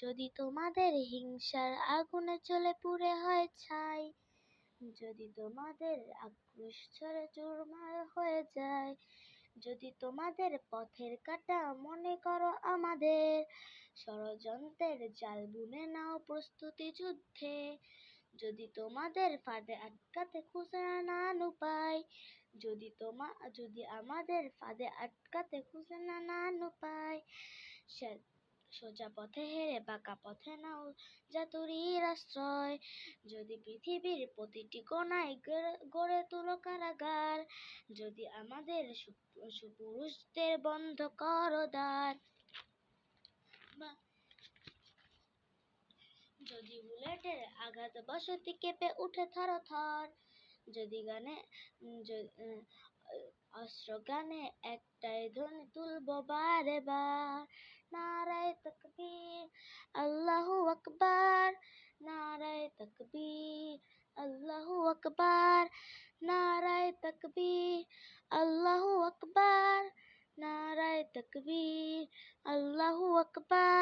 যদি তোমাদের হিংসার আগুনে জ্বলে পুড়ে হয় ছাই, যদি তোমাদের আক্রোশ ঝরে চুরমার হয়ে যায়, যদি তোমাদের পথের কাঁটা মনে করো আমাদের, ষড়যন্ত্রের জাল বুনে নাও প্রস্তুতি যুদ্ধে, যদি তোমাদের ফাঁদে আটকাতে খুঁজে নানান উপায়, যদি আমাদের ফাঁদে আটকাতে খুঁজে নানান উপায়, সোজা পথে হেরে বাঁকা পথে নাও জাতুরির আশ্রয়, যদি পৃথিবীর প্রতিটি কোণায় গড়ে তুলো কারাগার, যদি আমাদের সুপুরুষদের বন্ধ করো দ্বার, যদি বুলেটের আঘাত বসতি কেঁপে উঠে থরথর, যদি অস্ত্র গানে একটাই ধ্বনি তুলবো বারে বার, নারায়ে তাকবীর আল্লাহু আকবার, নারায়ে তাকবীর আল্লাহু আকবার, নারায়ে তাকবীর আল্লাহু আকবার, নারায়ে তাকবীর আল্লাহু আকবার।